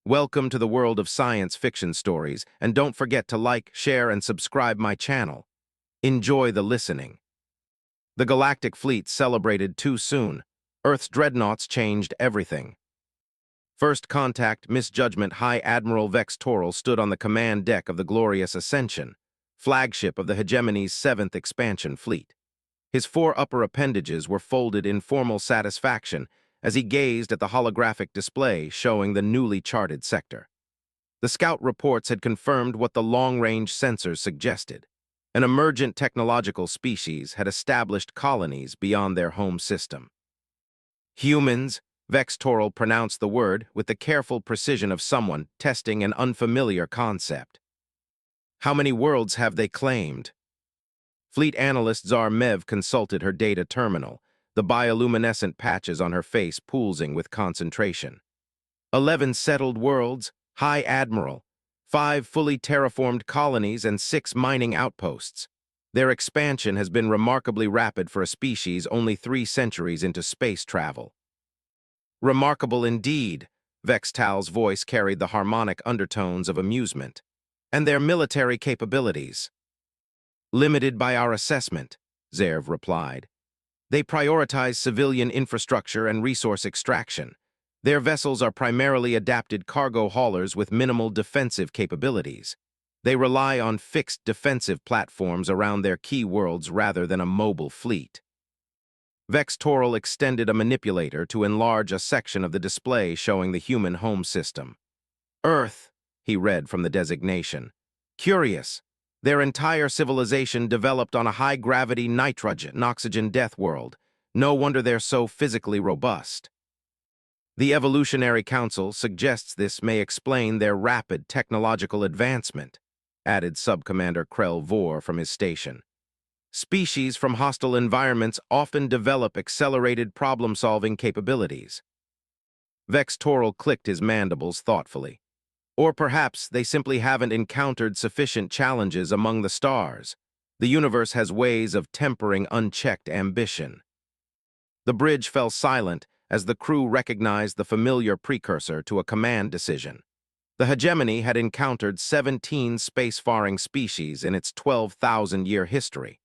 Welcome to the world of science fiction stories, and don't forget to like, share, and subscribe my channel. Enjoy the listening. The Galactic Fleet celebrated too soon. Earth's dreadnoughts changed everything. First Contact Misjudgment High Admiral Vex Toral stood on the command deck of the Glorious Ascension, flagship of the Hegemony's 7th Expansion Fleet. His 4 upper appendages were folded in formal satisfaction as he gazed at the holographic display showing the newly charted sector. The scout reports had confirmed what the long-range sensors suggested. An emergent technological species had established colonies beyond their home system. Humans, Vex Toral pronounced the word with the careful precision of someone testing an unfamiliar concept. How many worlds have they claimed? Fleet analyst Zar Mev consulted her data terminal, the bioluminescent patches on her face pulsing with concentration. 11 settled worlds, High Admiral, 5 fully terraformed colonies, and 6 mining outposts. Their expansion has been remarkably rapid for a species only 3 centuries into space travel. Remarkable indeed, Vex Tal's voice carried the harmonic undertones of amusement. And their military capabilities? Limited by our assessment, Zerv replied. They prioritize civilian infrastructure and resource extraction. Their vessels are primarily adapted cargo haulers with minimal defensive capabilities. They rely on fixed defensive platforms around their key worlds rather than a mobile fleet. Vex Toral extended a manipulator to enlarge a section of the display showing the human home system. Earth, he read from the designation. Curious. Their entire civilization developed on a high-gravity nitrogen-oxygen death world. No wonder they're so physically robust. The Evolutionary Council suggests this may explain their rapid technological advancement, added Subcommander Krell Vor from his station. Species from hostile environments often develop accelerated problem-solving capabilities. Vex Toral clicked his mandibles thoughtfully. Or perhaps they simply haven't encountered sufficient challenges among the stars. The universe has ways of tempering unchecked ambition. The bridge fell silent as the crew recognized the familiar precursor to a command decision. The Hegemony had encountered 17 spacefaring species in its 12,000-year history.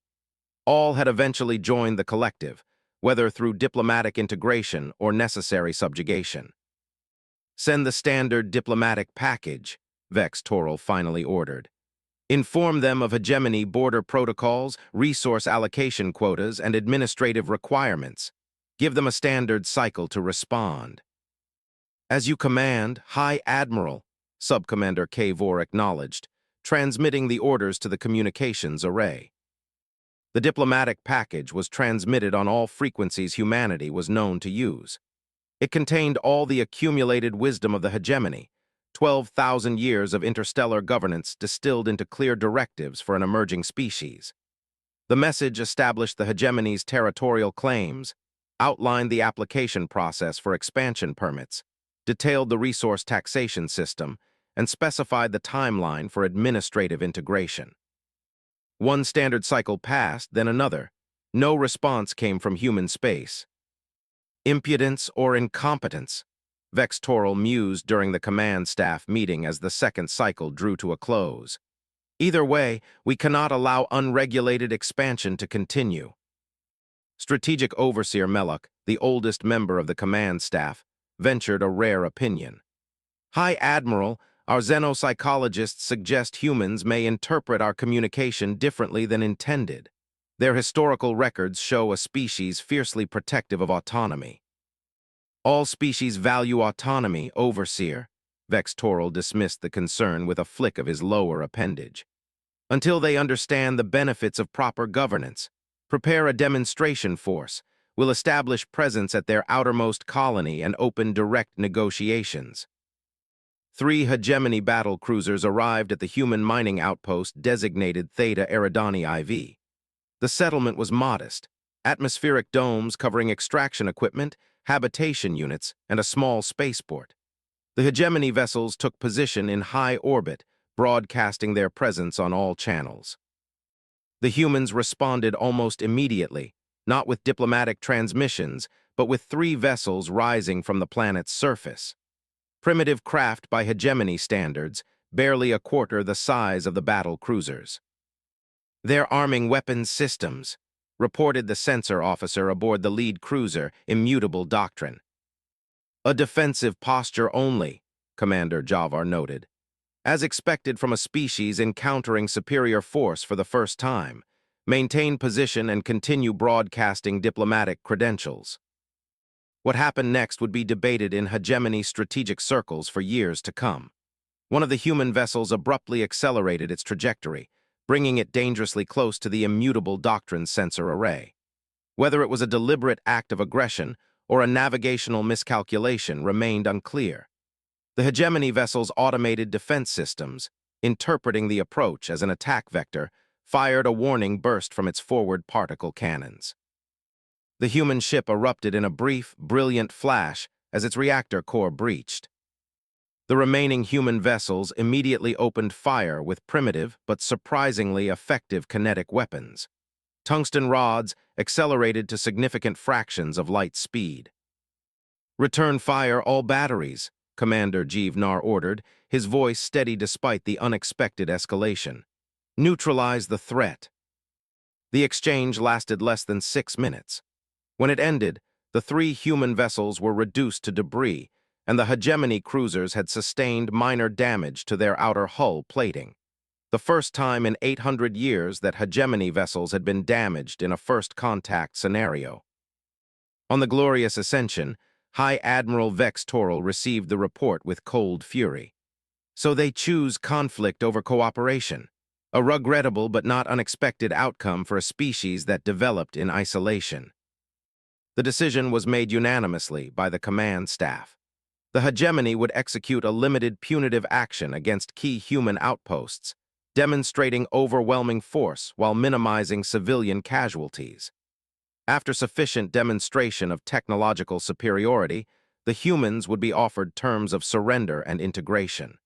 All had eventually joined the collective, whether through diplomatic integration or necessary subjugation. Send the standard diplomatic package, Vex Toral finally ordered. Inform them of Hegemony border protocols, resource allocation quotas, and administrative requirements. Give them a standard cycle to respond. As you command, High Admiral, Subcommander Vor acknowledged, transmitting the orders to the communications array. The diplomatic package was transmitted on all frequencies humanity was known to use. It contained all the accumulated wisdom of the Hegemony, 12,000 years of interstellar governance distilled into clear directives for an emerging species. The message established the Hegemony's territorial claims, outlined the application process for expansion permits, detailed the resource taxation system, and specified the timeline for administrative integration. One standard cycle passed, then another. No response came from human space. Impudence or incompetence? Vex Toral mused during the command staff meeting as the second cycle drew to a close. Either way, we cannot allow unregulated expansion to continue. Strategic Overseer Meluk, the oldest member of the command staff, ventured a rare opinion. High Admiral, our xenopsychologists suggest humans may interpret our communication differently than intended. Their historical records show a species fiercely protective of autonomy. All species value autonomy, Overseer. Vex Toral dismissed the concern with a flick of his lower appendage. Until they understand the benefits of proper governance, prepare a demonstration force. We'll establish presence at their outermost colony and open direct negotiations. 3 Hegemony battle cruisers arrived at the human mining outpost designated Theta Eridani IV. The settlement was modest, atmospheric domes covering extraction equipment, habitation units, and a small spaceport. The Hegemony vessels took position in high orbit, broadcasting their presence on all channels. The humans responded almost immediately, not with diplomatic transmissions, but with 3 vessels rising from the planet's surface. primitive craft by hegemony standards, barely a quarter the size of the battle cruisers. "They're arming weapons systems," reported the sensor officer aboard the lead cruiser, Immutable Doctrine. "A defensive posture only," Commander Javar noted. "As expected from a species encountering superior force for the first time, maintain position and continue broadcasting diplomatic credentials." What happened next would be debated in hegemony strategic circles for years to come. One of the human vessels abruptly accelerated its trajectory, bringing it dangerously close to the Immutable Doctrine sensor array. Whether it was a deliberate act of aggression or a navigational miscalculation remained unclear. The hegemony vessel's automated defense systems, interpreting the approach as an attack vector, fired a warning burst from its forward particle cannons. The human ship erupted in a brief, brilliant flash as its reactor core breached. The remaining human vessels immediately opened fire with primitive but surprisingly effective kinetic weapons. Tungsten rods accelerated to significant fractions of light speed. "Return fire all batteries," Commander Jeevnar ordered, his voice steady despite the unexpected escalation. "Neutralize the threat." The exchange lasted less than 6 minutes. When it ended, the 3 human vessels were reduced to debris, and the hegemony cruisers had sustained minor damage to their outer hull plating. The first time in 800 years that hegemony vessels had been damaged in a first contact scenario. On the glorious ascension, High Admiral Vex Toral received the report with cold fury. "So they choose conflict over cooperation. A regrettable but not unexpected outcome for a species that developed in isolation." The decision was made unanimously by the command staff. The hegemony would execute a limited punitive action against key human outposts, demonstrating overwhelming force while minimizing civilian casualties. After sufficient demonstration of technological superiority, the humans would be offered terms of surrender and integration.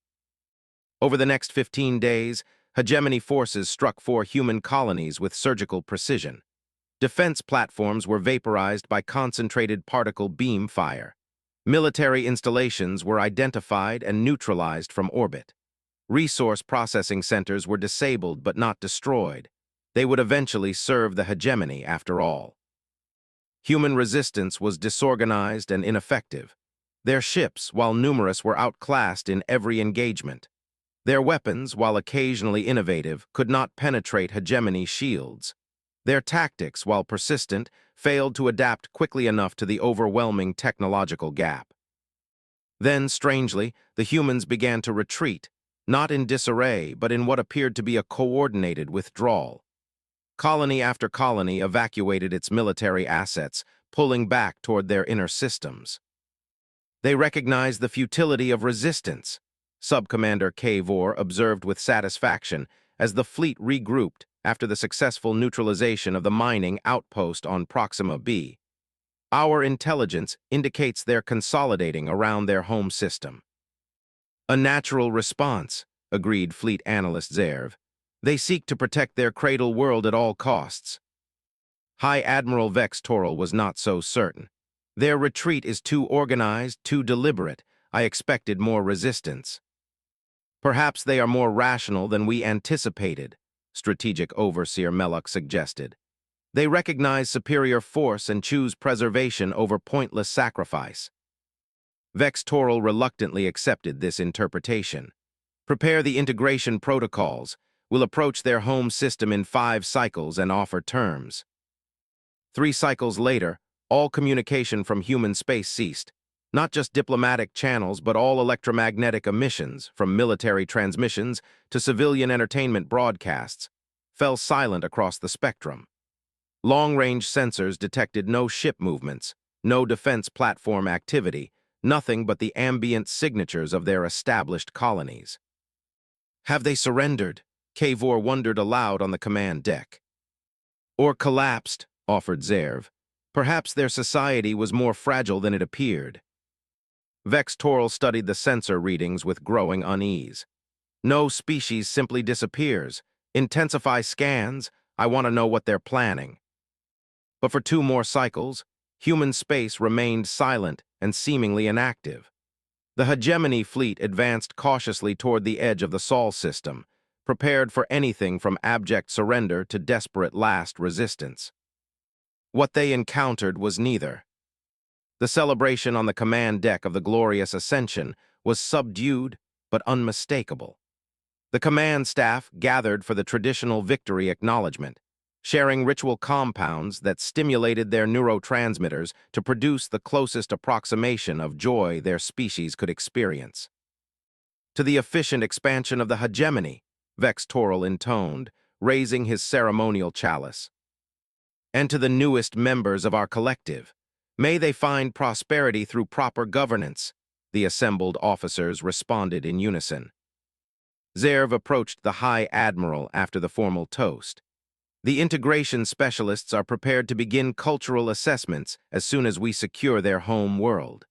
Over the next 15 days, hegemony forces struck 4 human colonies with surgical precision. Defense platforms were vaporized by concentrated particle beam fire. Military installations were identified and neutralized from orbit. Resource processing centers were disabled but not destroyed. They would eventually serve the hegemony after all. Human resistance was disorganized and ineffective. Their ships, while numerous, were outclassed in every engagement. Their weapons, while occasionally innovative, could not penetrate hegemony shields. Their tactics, while persistent, failed to adapt quickly enough to the overwhelming technological gap. Then, strangely, the humans began to retreat, not in disarray, but in what appeared to be a coordinated withdrawal. Colony after colony evacuated its military assets, pulling back toward their inner systems. They recognized the futility of resistance, Subcommander Kavor observed with satisfaction as the fleet regrouped after the successful neutralization of the mining outpost on Proxima B. "Our intelligence indicates they're consolidating around their home system." "A natural response," agreed Fleet Analyst Zerv. "They seek to protect their cradle world at all costs." High Admiral Vex Toral was not so certain. "Their retreat is too organized, too deliberate. I expected more resistance." "Perhaps they are more rational than we anticipated," Strategic Overseer Meluk suggested. "They recognize superior force and choose preservation over pointless sacrifice." Vex Toral reluctantly accepted this interpretation. "Prepare the integration protocols. We'll approach their home system in 5 cycles and offer terms." 3 cycles later, all communication from human space ceased. Not just diplomatic channels, but all electromagnetic emissions, from military transmissions to civilian entertainment broadcasts, fell silent across the spectrum. Long-range sensors detected no ship movements, no defense platform activity, nothing but the ambient signatures of their established colonies. "Have they surrendered?" Kavor wondered aloud on the command deck. "Or collapsed," offered Zerv. "Perhaps their society was more fragile than it appeared." Vex Toral studied the sensor readings with growing unease. "No species simply disappears. Intensify scans. I want to know what they're planning." But for 2 more cycles, human space remained silent and seemingly inactive. The hegemony fleet advanced cautiously toward the edge of the Sol system, prepared for anything from abject surrender to desperate last resistance. What they encountered was neither. The celebration on the command deck of the glorious Ascension was subdued but unmistakable. The command staff gathered for the traditional victory acknowledgement, sharing ritual compounds that stimulated their neurotransmitters to produce the closest approximation of joy their species could experience. To the efficient expansion of the hegemony, Vex Toral intoned, raising his ceremonial chalice. And to the newest members of our collective, may they find prosperity through proper governance, the assembled officers responded in unison. Zerv approached the High Admiral after the formal toast. The integration specialists are prepared to begin cultural assessments as soon as we secure their home world.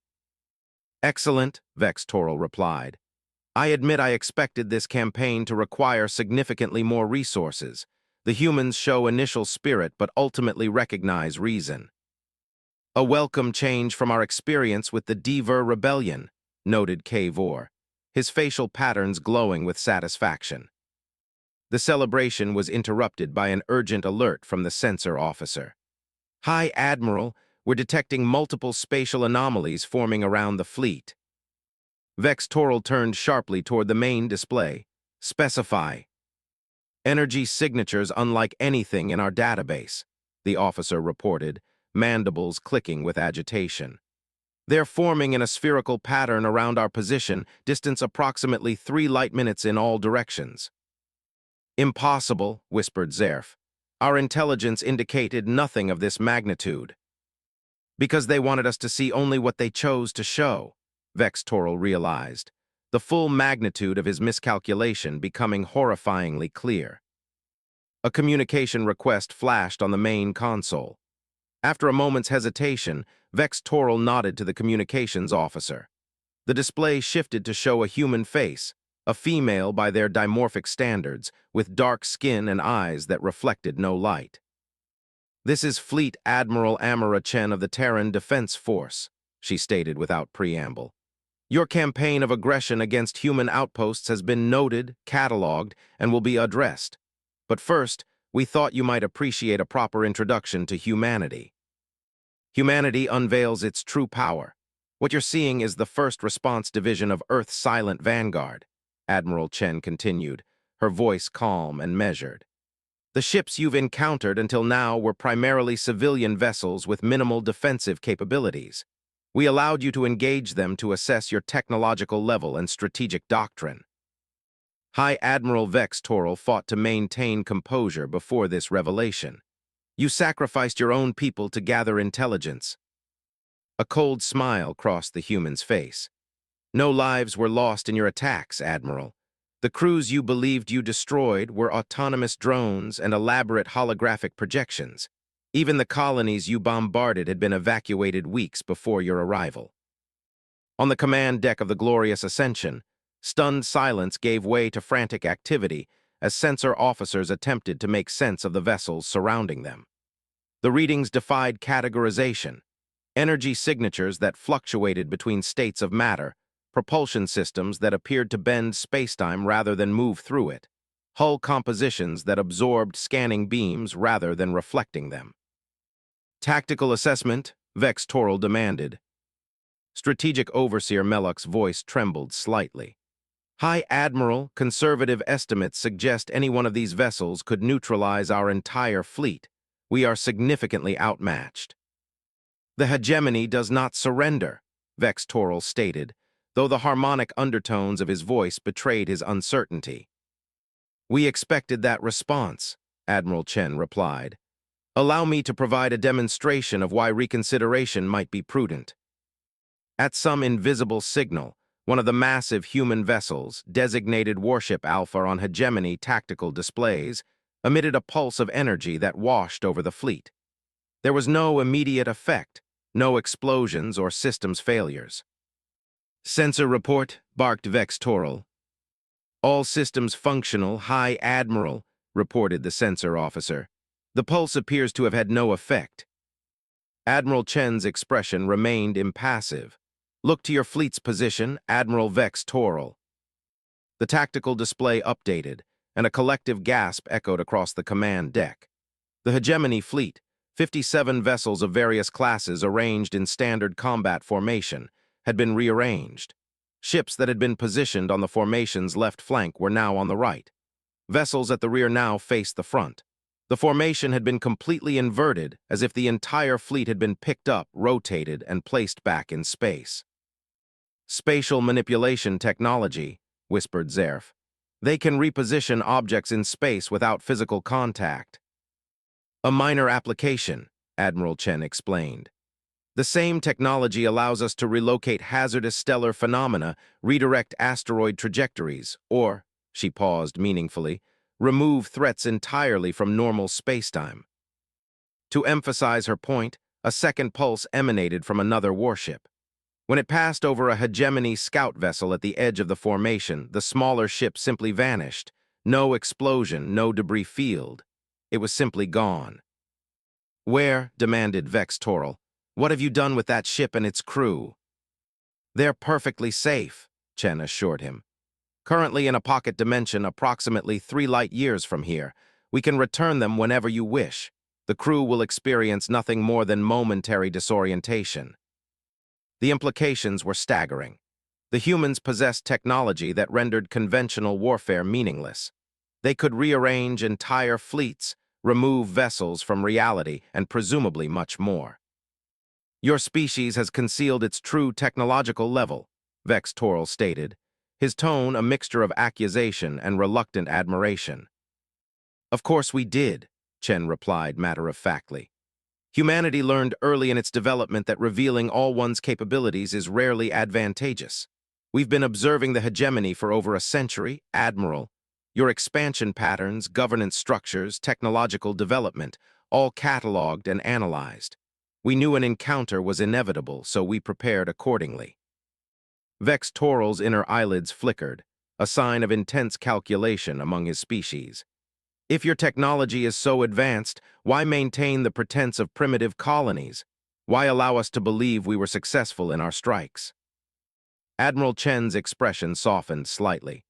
Excellent, Vex Toral replied. I admit I expected this campaign to require significantly more resources. The humans show initial spirit but ultimately recognize reason. A welcome change from our experience with the Dever Rebellion, noted Kavor, his facial patterns glowing with satisfaction. The celebration was interrupted by an urgent alert from the sensor officer. High Admiral, we're detecting multiple spatial anomalies forming around the fleet. Vex Toral turned sharply toward the main display. Specify. Energy signatures unlike anything in our database, the officer reported, mandibles clicking with agitation. They're forming in a spherical pattern around our position, distance approximately 3 light minutes in all directions. Impossible, whispered Zerf. Our intelligence indicated nothing of this magnitude. Because they wanted us to see only what they chose to show, Vex Toral realized, the full magnitude of his miscalculation becoming horrifyingly clear. A communication request flashed on the main console. After a moment's hesitation, Vex Toral nodded to the communications officer. The display shifted to show a human face, a female by their dimorphic standards, with dark skin and eyes that reflected no light. This is Fleet Admiral Amara Chen of the Terran Defense Force, she stated without preamble. Your campaign of aggression against human outposts has been noted, catalogued, and will be addressed. But first, we thought you might appreciate a proper introduction to humanity. Humanity unveils its true power. What you're seeing is the first response division of Earth's silent vanguard, Admiral Chen continued, her voice calm and measured. The ships you've encountered until now were primarily civilian vessels with minimal defensive capabilities. We allowed you to engage them to assess your technological level and strategic doctrine. High Admiral Vex Toral fought to maintain composure before this revelation. You sacrificed your own people to gather intelligence. A cold smile crossed the human's face. No lives were lost in your attacks, Admiral. The crews you believed you destroyed were autonomous drones and elaborate holographic projections. Even the colonies you bombarded had been evacuated weeks before your arrival. On the command deck of the glorious Ascension, stunned silence gave way to frantic activity as sensor officers attempted to make sense of the vessels surrounding them. The readings defied categorization. Energy signatures that fluctuated between states of matter, propulsion systems that appeared to bend spacetime rather than move through it, hull compositions that absorbed scanning beams rather than reflecting them. Tactical assessment, Vex Toral demanded. Strategic Overseer Meluk's voice trembled slightly. High Admiral, conservative estimates suggest any one of these vessels could neutralize our entire fleet. We are significantly outmatched. The hegemony does not surrender, Vex Toral stated, though the harmonic undertones of his voice betrayed his uncertainty. We expected that response, Admiral Chen replied. Allow me to provide a demonstration of why reconsideration might be prudent. At some invisible signal, one of the massive human vessels, designated Warship Alpha on hegemony tactical displays, emitted a pulse of energy that washed over the fleet. There was no immediate effect, no explosions or systems failures. Sensor report, barked Vex Toral. All systems functional, High Admiral, reported the sensor officer. The pulse appears to have had no effect. Admiral Chen's expression remained impassive. Look to your fleet's position, Admiral Vex Toral. The tactical display updated, and a collective gasp echoed across the command deck. The Hegemony Fleet, 57 vessels of various classes arranged in standard combat formation, had been rearranged. Ships that had been positioned on the formation's left flank were now on the right. Vessels at the rear now faced the front. The formation had been completely inverted, as if the entire fleet had been picked up, rotated, and placed back in space. Spatial manipulation technology, whispered Zerf. They can reposition objects in space without physical contact. A minor application, Admiral Chen explained. The same technology allows us to relocate hazardous stellar phenomena, redirect asteroid trajectories, or, she paused meaningfully, remove threats entirely from normal spacetime. To emphasize her point, a second pulse emanated from another warship. When it passed over a Hegemony scout vessel at the edge of the formation, the smaller ship simply vanished. No explosion, no debris field. It was simply gone. Where, demanded Vex Toral, what have you done with that ship and its crew? They're perfectly safe, Chen assured him. Currently in a pocket dimension approximately 3 light years from here. We can return them whenever you wish. The crew will experience nothing more than momentary disorientation. The implications were staggering. The humans possessed technology that rendered conventional warfare meaningless. They could rearrange entire fleets, remove vessels from reality, and presumably much more. Your species has concealed its true technological level, Vex Toral stated, his tone a mixture of accusation and reluctant admiration. Of course we did, Chen replied matter-of-factly. Humanity learned early in its development that revealing all one's capabilities is rarely advantageous. We've been observing the hegemony for over a century, Admiral. Your expansion patterns, governance structures, technological development, all catalogued and analyzed. We knew an encounter was inevitable, so we prepared accordingly. Vex Toral's inner eyelids flickered, a sign of intense calculation among his species. If your technology is so advanced, why maintain the pretense of primitive colonies? Why allow us to believe we were successful in our strikes? Admiral Chen's expression softened slightly.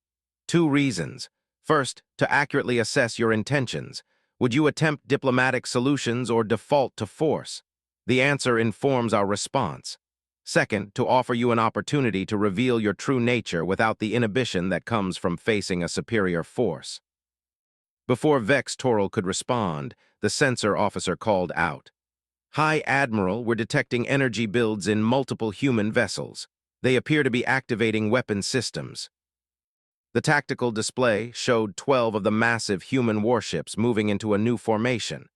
2 reasons. First, to accurately assess your intentions. Would you attempt diplomatic solutions or default to force? The answer informs our response. Second, to offer you an opportunity to reveal your true nature without the inhibition that comes from facing a superior force. Before Vex Toral could respond, the sensor officer called out. High Admiral, we're detecting energy builds in multiple human vessels. They appear to be activating weapon systems. The tactical display showed 12 of the massive human warships moving into a new formation,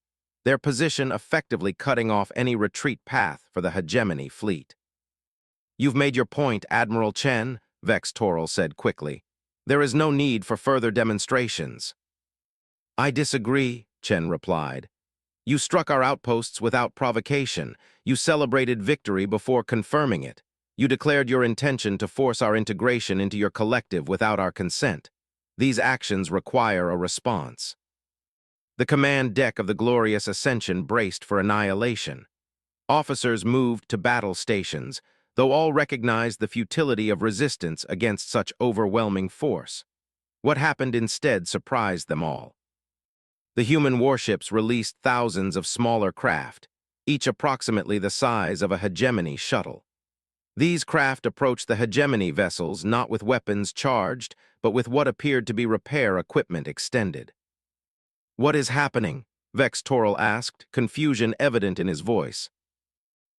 their position effectively cutting off any retreat path for the Hegemony Fleet. You've made your point, Admiral Chen, Vex Toral said quickly. There is no need for further demonstrations. I disagree, Chen replied. You struck our outposts without provocation. You celebrated victory before confirming it. You declared your intention to force our integration into your collective without our consent. These actions require a response. The command deck of the Glorious Ascension braced for annihilation. Officers moved to battle stations, though all recognized the futility of resistance against such overwhelming force. What happened instead surprised them all. The human warships released thousands of smaller craft, each approximately the size of a Hegemony shuttle. These craft approached the Hegemony vessels not with weapons charged, but with what appeared to be repair equipment extended. What is happening? Vex Toral asked, confusion evident in his voice.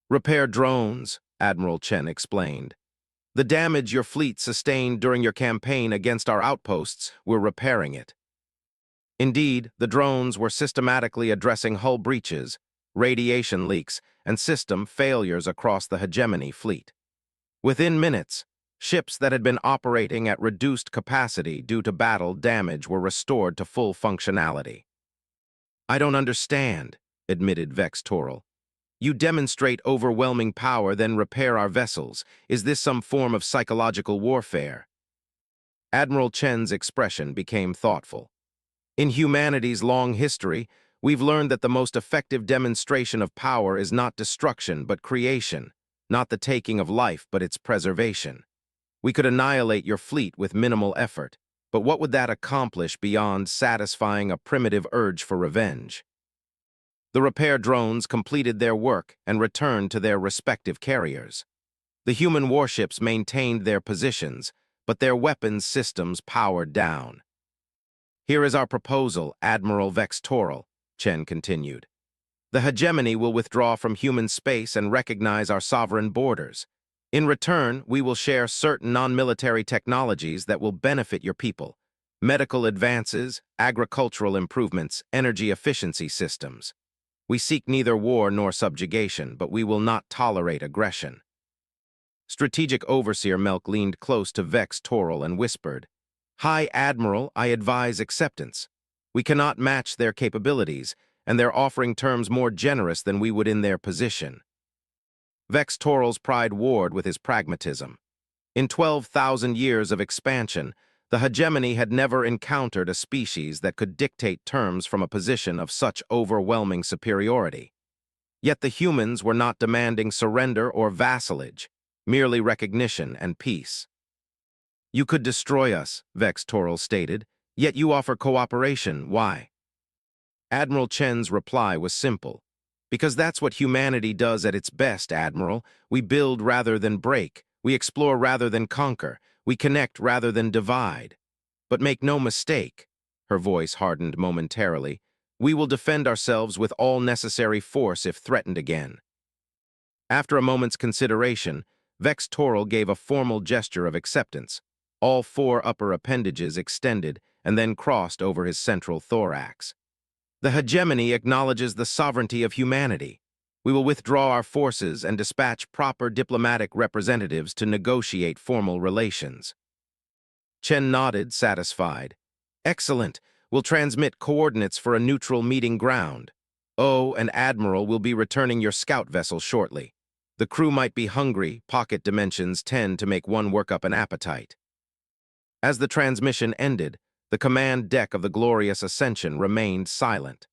Repair drones, Admiral Chen explained. The damage your fleet sustained during your campaign against our outposts, we're repairing it. Indeed, the drones were systematically addressing hull breaches, radiation leaks, and system failures across the Hegemony Fleet. Within minutes, ships that had been operating at reduced capacity due to battle damage were restored to full functionality. I don't understand, admitted Vex Toral. You demonstrate overwhelming power, then repair our vessels. Is this some form of psychological warfare? Admiral Chen's expression became thoughtful. In humanity's long history, we've learned that the most effective demonstration of power is not destruction, but creation. not the taking of life, but its preservation. We could annihilate your fleet with minimal effort, but what would that accomplish beyond satisfying a primitive urge for revenge? The repair drones completed their work and returned to their respective carriers. The human warships maintained their positions, but their weapons systems powered down. Here is our proposal, Admiral Vextoral, Chen continued. The hegemony will withdraw from human space and recognize our sovereign borders. In return, we will share certain non-military technologies that will benefit your people. Medical advances, agricultural improvements, energy efficiency systems. We seek neither war nor subjugation, but we will not tolerate aggression. Strategic Overseer Melk leaned close to Vex Toral and whispered, High Admiral, I advise acceptance. We cannot match their capabilities, and they're offering terms more generous than we would in their position. Vex Toral's pride warred with his pragmatism. In 12,000 years of expansion, the hegemony had never encountered a species that could dictate terms from a position of such overwhelming superiority. Yet the humans were not demanding surrender or vassalage, merely recognition and peace. You could destroy us, Vex Toral stated, yet you offer cooperation. Why? Admiral Chen's reply was simple. Because that's what humanity does at its best, Admiral. We build rather than break. We explore rather than conquer. We connect rather than divide. But make no mistake, her voice hardened momentarily, we will defend ourselves with all necessary force if threatened again. After a moment's consideration, Vex Toral gave a formal gesture of acceptance. All four upper appendages extended and then crossed over his central thorax. The hegemony acknowledges the sovereignty of humanity. We will withdraw our forces and dispatch proper diplomatic representatives to negotiate formal relations. Chen nodded, satisfied. Excellent. We'll transmit coordinates for a neutral meeting ground. Oh, and Admiral will be returning your scout vessel shortly. The crew might be hungry. Pocket dimensions tend to make one work up an appetite. As the transmission ended, the command deck of the Glorious Ascension remained silent.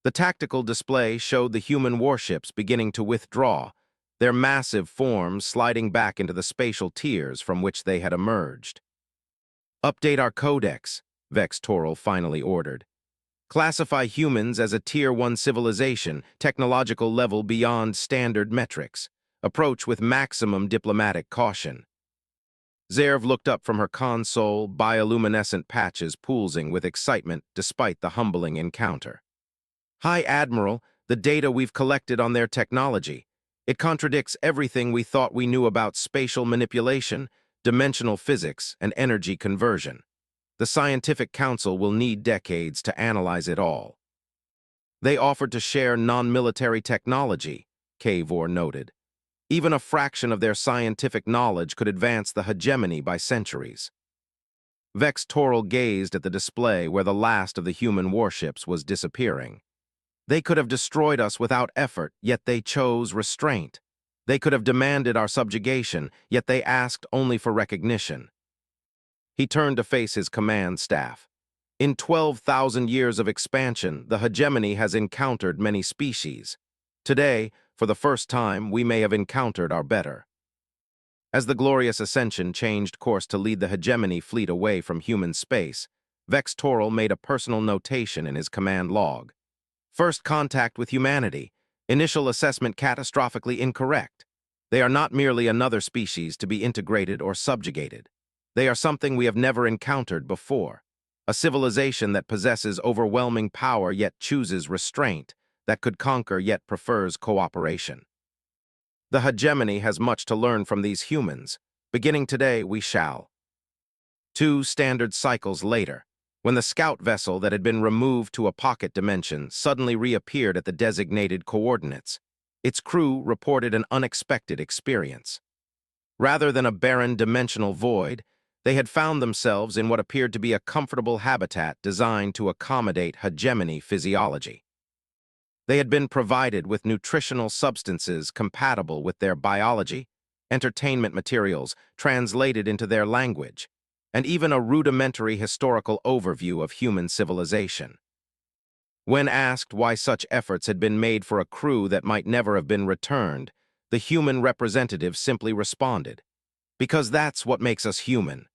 The tactical display showed the human warships beginning to withdraw, their massive forms sliding back into the spatial tiers from which they had emerged. Update our codex, Vex Toral finally ordered. Classify humans as a Tier 1 civilization, technological level beyond standard metrics. Approach with maximum diplomatic caution. Zerv looked up from her console, bioluminescent patches pulsing with excitement despite the humbling encounter. High Admiral, the data we've collected on their technology. It contradicts everything we thought we knew about spatial manipulation, dimensional physics, and energy conversion. The Scientific Council will need decades to analyze it all. They offered to share non-military technology, Kavor noted. Even a fraction of their scientific knowledge could advance the hegemony by centuries. Vex Toral gazed at the display where the last of the human warships was disappearing. They could have destroyed us without effort, yet they chose restraint. They could have demanded our subjugation, yet they asked only for recognition. He turned to face his command staff. In 12,000 years of expansion, the hegemony has encountered many species. Today, for the first time, we may have encountered our better. As the Glorious Ascension changed course to lead the hegemony fleet away from human space, Vex Toral made a personal notation in his command log. First contact with humanity. Initial assessment catastrophically incorrect. They are not merely another species to be integrated or subjugated. They are something we have never encountered before. A civilization that possesses overwhelming power yet chooses restraint, that could conquer yet prefers cooperation. The hegemony has much to learn from these humans. Beginning today, we shall. 2 standard cycles later, when the scout vessel that had been removed to a pocket dimension suddenly reappeared at the designated coordinates, its crew reported an unexpected experience. Rather than a barren dimensional void, they had found themselves in what appeared to be a comfortable habitat designed to accommodate hegemony physiology. They had been provided with nutritional substances compatible with their biology, entertainment materials translated into their language, and even a rudimentary historical overview of human civilization. When asked why such efforts had been made for a crew that might never have been returned, The human representative simply responded. Because that's what makes us human.